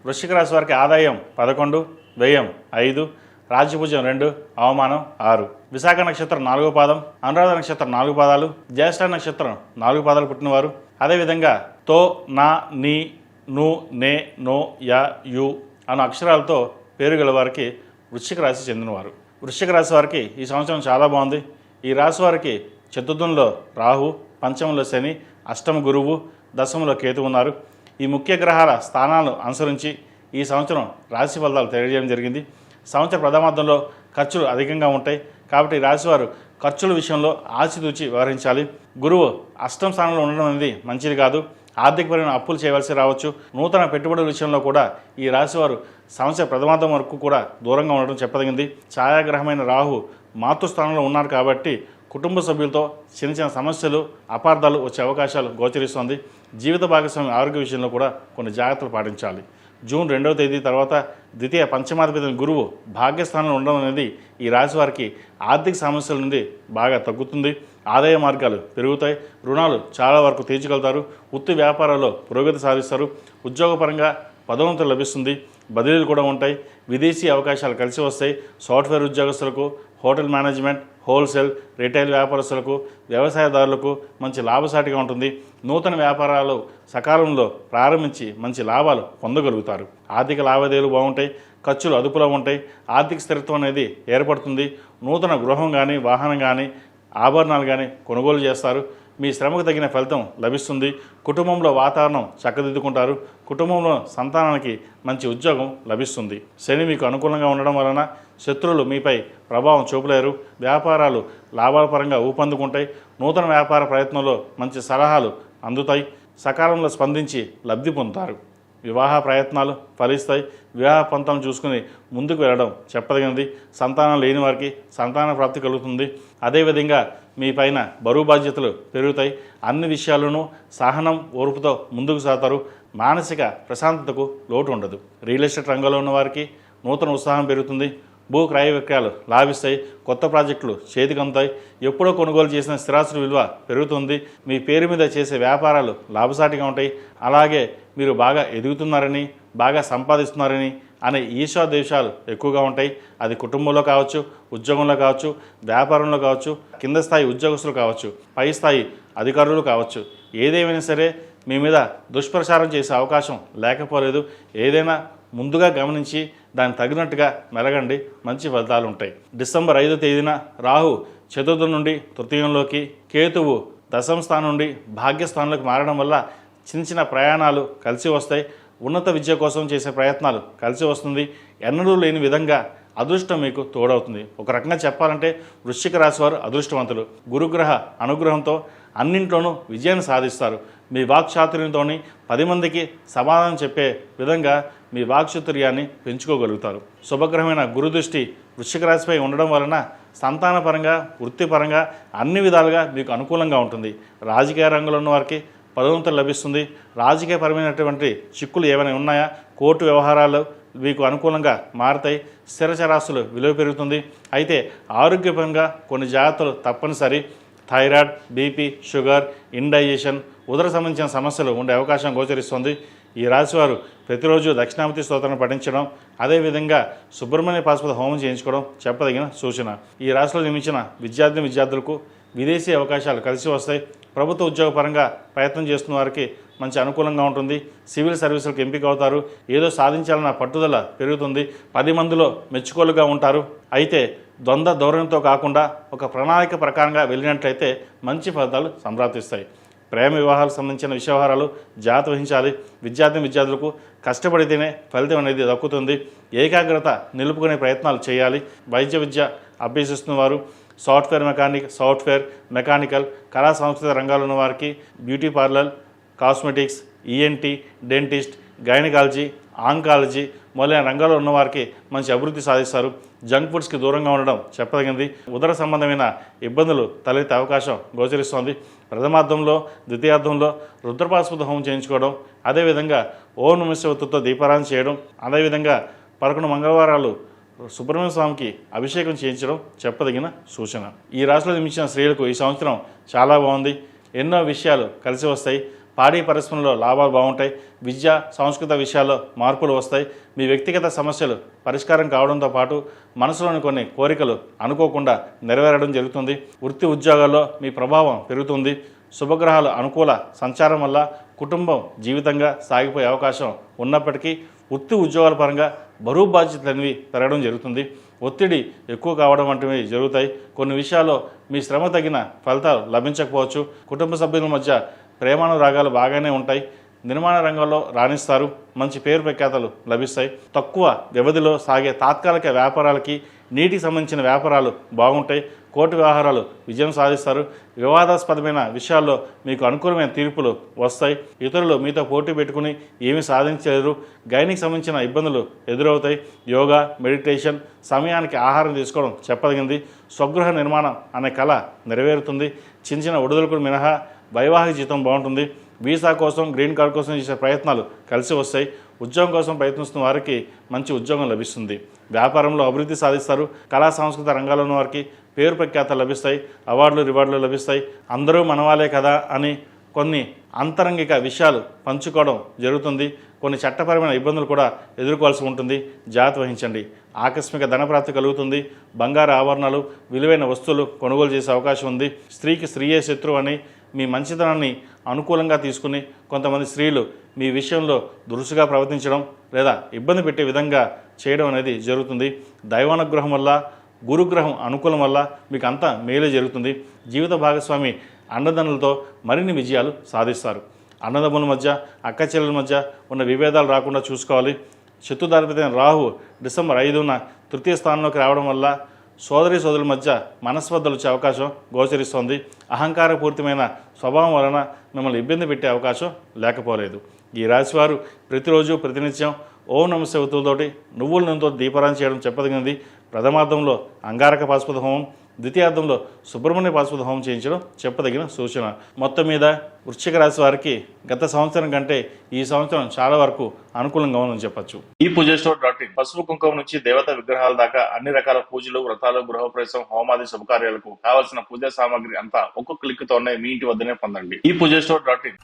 వృశ్చిక రాశి వారికి ఆదాయం 11, వ్యయం 5, రాజ్యభుజం 2, అవమానం 6. విశాఖ నక్షత్రం 4వ పాదం, అనురాధ నక్షత్రం 4 పాదాలు, జ్యేష్ఠ నక్షత్రం 4 పాదాలు పుట్టినవారు. అదేవిధంగా తో, నా, నీ, ను, నే, నో, యా, యు అన్న అక్షరాలతో పేరు గల వారికి వృశ్చిక రాశి చెందినవారు. వృశ్చిక రాశి వారికి ఈ సంవత్సరం చాలా బాగుంది. ఈ రాశి వారికి చతుర్థంలో రాహు, పంచమంలో శని, అష్టమ గురువు, దశమంలో కేతు ఉన్నారు. ఈ ముఖ్య గ్రహాల స్థానాలను అనుసరించి ఈ సంవత్సరం రాశి ఫలితాలు తెలియజేయడం జరిగింది. సంవత్సర ప్రథమార్థంలో ఖర్చులు అధికంగా ఉంటాయి కాబట్టి రాశివారు ఖర్చుల విషయంలో ఆచితూచి వ్యవహరించాలి. గురువు అష్టమ స్థానంలో ఉండడం అనేది మంచిది కాదు. ఆర్థికపరమైన అప్పులు చేయవలసి రావచ్చు. నూతన పెట్టుబడుల విషయంలో కూడా ఈ రాశివారు సంవత్సర ప్రథమార్థం వరకు కూడా దూరంగా ఉండడం చెప్పదగింది. ఛాయాగ్రహమైన రాహు మాతృస్థానంలో ఉన్నారు కాబట్టి కుటుంబ సభ్యులతో చిన్న చిన్న సమస్యలు, అపార్థాలు వచ్చే అవకాశాలు గోచరిస్తుంది. జీవిత భాగస్వామి ఆరోగ్య విషయంలో కూడా కొన్ని జాగ్రత్తలు పాటించాలి. జూన్ 2వ తేదీ తర్వాత ద్వితీయ పంచమాధిపతి గురువు భాగ్యస్థానంలో ఉండడం అనేది ఈ రాశి వారికి ఆర్థిక సమస్యల నుండి బాగా తగ్గుతుంది. ఆదాయ మార్గాలు పెరుగుతాయి. రుణాలు చాలా వరకు తీర్చగలుగుతారు. వృత్తి వ్యాపారాల్లో పురోగతి సాధిస్తారు. ఉద్యోగపరంగా పదోన్నతులు లభిస్తుంది. బదిలీలు కూడా ఉంటాయి. విదేశీ అవకాశాలు కలిసి వస్తాయి. సాఫ్ట్వేర్ ఉద్యోగస్తులకు, హోటల్ మేనేజ్మెంట్, హోల్సేల్, రిటైల్ వ్యాపారస్తులకు, వ్యవసాయదారులకు మంచి లాభసాటిగా ఉంటుంది. నూతన వ్యాపారాలు సకాలంలో ప్రారంభించి మంచి లాభాలు పొందగలుగుతారు. ఆర్థిక లావాదేవీలు బాగుంటాయి. ఖర్చులు అదుపులో ఉంటాయి. ఆర్థిక స్థిరత్వం అనేది ఏర్పడుతుంది. నూతన గృహం కానీ, వాహనం కానీ, ఆభరణాలు కానీ కొనుగోలు చేస్తారు. మీ శ్రమకు తగిన ఫలితం లభిస్తుంది. కుటుంబంలో వాతావరణం చక్కదిద్దుకుంటారు. కుటుంబంలో సంతానానికి మంచి ఉద్యోగం లభిస్తుంది. శని మీకు అనుకూలంగా ఉండడం వలన శత్రువులు మీపై ప్రభావం చూపలేరు. వ్యాపారాలు లాభాల పరంగా ఊపందుకుంటాయి. నూతన వ్యాపార ప్రయత్నంలో మంచి సలహాలు అందుతాయి. సకాలంలో స్పందించి లబ్ధి పొందుతారు. వివాహ ప్రయత్నాలు ఫలిస్తాయి. వివాహ పంతం చూసుకుని ముందుకు వెళ్ళడం చెప్పదగినది. సంతానం లేని వారికి సంతాన ప్రాప్తి కలుగుతుంది. అదేవిధంగా మీ పైన బరువు బాధ్యతలు పెరుగుతాయి. అన్ని విషయాలను సహనం, ఓర్పుతో ముందుకు సాగుతారు. మానసిక ప్రశాంతతకు లోటు ఉండదు. రియల్ ఎస్టేట్ రంగంలో ఉన్న వారికి నూతన ఉత్సాహం పెరుగుతుంది. భూ క్రయ విక్రయాలు లాభిస్తాయి. కొత్త ప్రాజెక్టులు చేతికి అందుతాయి. ఎప్పుడో కొనుగోలు చేసిన స్థిరాస్తుల విలువ పెరుగుతుంది. మీ పేరు మీద చేసే వ్యాపారాలు లాభసాటిగా ఉంటాయి. అలాగే మీరు బాగా ఎదుగుతున్నారని, బాగా సంపాదిస్తున్నారని అనే ఈర్ష్యాద్వేషాలు ఎక్కువగా ఉంటాయి. అది కుటుంబంలో కావచ్చు, ఉద్యోగంలో కావచ్చు, వ్యాపారంలో కావచ్చు, కింద స్థాయి ఉద్యోగస్తులు కావచ్చు, పై స్థాయి అధికారులు కావచ్చు. ఏదేమైనా సరే మీ మీద దుష్ప్రచారం చేసే అవకాశం లేకపోలేదు. ఏదైనా ముందుగా గమనించి దానికి తగినట్టుగా మెలగండి. మంచి ఫలితాలు ఉంటాయి. డిసెంబర్ 5వ తేదీన రాహు చతుర్థం నుండి తృతీయంలోకి, కేతువు దశమ స్థానం నుండి భాగ్యస్థానంలోకి మారడం వల్ల చిన్న చిన్న ప్రయాణాలు కలిసి వస్తాయి. ఉన్నత విద్య కోసం చేసే ప్రయత్నాలు కలిసి వస్తుంది. ఎన్నడూ లేని విధంగా అదృష్టం మీకు తోడవుతుంది. ఒక రకంగా చెప్పాలంటే వృశ్చిక రాశి వారు అదృష్టవంతులు. గురుగ్రహ అనుగ్రహంతో అన్నింట్లోనూ విజయాన్ని సాధిస్తారు. మీ వాక్చాతుర్యంతో 10 మందికి సమాధానం చెప్పే విధంగా మీ వాక్చాతుర్యాన్ని పెంచుకోగలుగుతారు. శుభగ్రహమైన గురుదృష్టి వృశ్చిక రాశిపై ఉండడం వలన సంతానపరంగా, వృత్తిపరంగా అన్ని విధాలుగా మీకు అనుకూలంగా ఉంటుంది. రాజకీయ రంగంలో ఉన్న వారికి పదోన్నతులు లభిస్తుంది. రాజకీయపరమైనటువంటి చిక్కులు ఏమైనా ఉన్నాయా, కోర్టు వ్యవహారాలు మీకు అనుకూలంగా మారతాయి. స్థిరచరాస్తులు విలువ పెరుగుతుంది. అయితే ఆరోగ్యపరంగా కొన్ని జాగ్రత్తలు తప్పనిసరి. థైరాయిడ్, బీపీ, షుగర్, ఇండైజెషన్, ఉదర సంబంధించిన సమస్యలు ఉండే అవకాశం గోచరిస్తుంది. ఈ రాశివారు ప్రతిరోజు దక్షిణామూర్తి స్తోత్రాన్ని పఠించడం, అదేవిధంగా సుబ్రహ్మణ్య పాశుపత హోమం చేయించుకోవడం చెప్పదగిన సూచన. ఈ రాశిలో జన్మించిన విద్యార్థులకు విదేశీ అవకాశాలు కలిసి వస్తాయి. ప్రభుత్వ ఉద్యోగపరంగా ప్రయత్నం చేస్తున్న వారికి మంచి అనుకూలంగా ఉంటుంది. సివిల్ సర్వీసులకు ఎంపిక అవుతారు. ఏదో సాధించాలన్న పట్టుదల పెరుగుతుంది. 10 మందిలో మెచ్చుకోలుగా ఉంటారు. అయితే ద్వంద్వ ధోరణితో కాకుండా ఒక ప్రణాళిక ప్రకారంగా వెళ్ళినట్లయితే మంచి ఫలితాలు సంప్రాప్తిస్తాయి. ప్రేమ వివాహాలకు సంబంధించిన వ్యవహారాలు జాగ్రత్త వహించాలి. విద్యార్థులకు కష్టపడితేనే ఫలితం అనేది దక్కుతుంది. ఏకాగ్రత నిలుపుకునే ప్రయత్నాలు చేయాలి. వైద్య విద్య అభ్యసిస్తున్న వారు, సాఫ్ట్వేర్ మెకానికల్, కళా సాంస్కృతిక రంగాల్లో ఉన్న వారికి beauty parlour, cosmetics, ENT, dentist, gynaecology, oncology మొదలైన రంగాల్లో ఉన్నవారికి మంచి అభివృద్ధి సాధిస్తారు. జంక్ ఫుడ్స్కి దూరంగా ఉండడం చెప్పదగింది. ఉదర సంబంధమైన ఇబ్బందులు తలెత్తే అవకాశం గోచరిస్తోంది. ప్రథమార్థంలో, ద్వితీయార్థంలో రుద్రపాశుపత హోమం చేయించుకోవడం, అదేవిధంగా ఓం నమః శివాయతో దీపారాధన చేయడం, అదేవిధంగా 11 మంగళవారాలు సుబ్రహ్మణ్య స్వామికి అభిషేకం చేయించడం చెప్పదగిన సూచన. ఈ రాశిలో జన్మించిన స్త్రీలకు ఈ సంవత్సరం చాలా బాగుంది. ఎన్నో విషయాలు కలిసి వస్తాయి. పాడి పరిశ్రమలో లాభాలు బాగుంటాయి. విద్య సంస్కృత విషయాల్లో మార్పులు వస్తాయి. మీ వ్యక్తిగత సమస్యలు పరిష్కారం కావడంతో పాటు మనసులోని కొన్ని కోరికలు అనుకోకుండా నెరవేరడం జరుగుతుంది. వృత్తి ఉద్యోగాల్లో మీ ప్రభావం పెరుగుతుంది. శుభగ్రహాల అనుకూల సంచారం వల్ల కుటుంబం జీవితంగా సాగిపోయే అవకాశం ఉన్నప్పటికీ వృత్తి ఉద్యోగాల పరంగా బరువు బాధ్యతలనేవి పెరగడం జరుగుతుంది. ఒత్తిడి ఎక్కువ కావడం వంటివి జరుగుతాయి. కొన్ని విషయాల్లో మీ శ్రమ తగిన ఫలితాలు లభించకపోవచ్చు. కుటుంబ సభ్యుల మధ్య ప్రేమానురాగాలు బాగానే ఉంటాయి. నిర్మాణ రంగంలో రాణిస్తారు. మంచి పేరు ప్రఖ్యాతలు లభిస్తాయి. తక్కువ వ్యవధిలో సాగే తాత్కాలిక వ్యాపారాలకి నీటికి సంబంధించిన వ్యాపారాలు బాగుంటాయి. కోర్టు వ్యవహారాలు విజయం సాధిస్తారు. వివాదాస్పదమైన విషయాల్లో మీకు అనుకూలమైన తీర్పులు వస్తాయి. ఇతరులు మీతో పోటీ పెట్టుకుని ఏమీ సాధించలేరు. గైనికి సంబంధించిన ఇబ్బందులు ఎదురవుతాయి. యోగా, మెడిటేషన్, సమయానికి ఆహారం తీసుకోవడం చెప్పదగింది. స్వగృహ నిర్మాణం అనే కళ నెరవేరుతుంది. చిన్న చిన్న ఒడిదుడుకులు మినహా వైవాహిక జీవితం బాగుంటుంది. వీసా కోసం, గ్రీన్ కార్డ్ కోసం చేసే ప్రయత్నాలు కలిసి వస్తాయి. ఉద్యోగం కోసం ప్రయత్నిస్తున్న వారికి మంచి ఉద్యోగం లభిస్తుంది. వ్యాపారంలో అభివృద్ధి సాధిస్తారు. కళా సాంస్కృతిక రంగాల్లోని వారికి పేరు ప్రఖ్యాతలు లభిస్తాయి. అవార్డులు, రివార్డులు లభిస్తాయి. అందరూ మనవాలే కదా అని కొన్ని అంతరంగిక విషయాలు పంచుకోవడం జరుగుతుంది. కొన్ని చట్టపరమైన ఇబ్బందులు కూడా ఎదుర్కోవాల్సి ఉంటుంది. జాగ్రత్త వహించండి. ఆకస్మిక ధనప్రాప్తి కలుగుతుంది. బంగారు ఆభరణాలు, విలువైన వస్తువులు కొనుగోలు చేసే అవకాశం ఉంది. స్త్రీకి స్త్రీయే శత్రువు అని మీ మంచితనాన్ని అనుకూలంగా తీసుకుని కొంతమంది స్త్రీలు మీ విషయంలో దురుసుగా ప్రవర్తించడం లేదా ఇబ్బంది పెట్టే విధంగా చేయడం అనేది జరుగుతుంది. దైవానుగ్రహం వల్ల, గురుగ్రహం అనుకూలం వల్ల మీకు అంతా మేలే జరుగుతుంది. జీవిత భాగస్వామి అన్నదమ్ములతో మరిన్ని విజయాలు సాధిస్తారు. అన్నదమ్ముల మధ్య, అక్క చెల్లెల మధ్య ఉన్న విభేదాలు రాకుండా చూసుకోవాలి. శత్రుదాధిపతి రాహు డిసెంబర్ 5న తృతీయ స్థానంలోకి రావడం వల్ల సోదరుల మధ్య మనస్పర్ధలు వచ్చే అవకాశం గోచరిస్తోంది. అహంకారపూరితమైన స్వభావం వలన మిమ్మల్ని ఇబ్బంది పెట్టే అవకాశం లేకపోలేదు. ఈ రాశివారు ప్రతిరోజు ప్రతినిత్యం ఓం నమ శివతోటి నువ్వుల నూనెతో దీపారాధన చేయడం చెప్పదగినది. ప్రథమార్థంలో అంగారక పాశుపత హోమం, ద్వితీయార్థంలో సుబ్రహ్మణ్య పాశుపత హోమం చేయించడం చెప్పదగిన సూచన. మొత్తం మీద వృశ్చిక రాశి వారికి గత సంవత్సరం కంటే ఈ సంవత్సరం చాలా వరకు అనుకూలంగా ఉందని చెప్పొచ్చు. ఈ పూజస్టోర్.in పసుపు కుంకుమ నుంచి దేవతా విగ్రహాల దాకా అన్ని రకాల పూజలు, వ్రతాలు, గృహప్రవేశం, హోమాది శుభకార్యాలకు కావాల్సిన పూజా సామాగ్రి అంతా ఒక్కొక్క క్లిక్ తోనే మీ ఇంటి వద్దనే పొందండి. ఈ పూజస్టోర్.in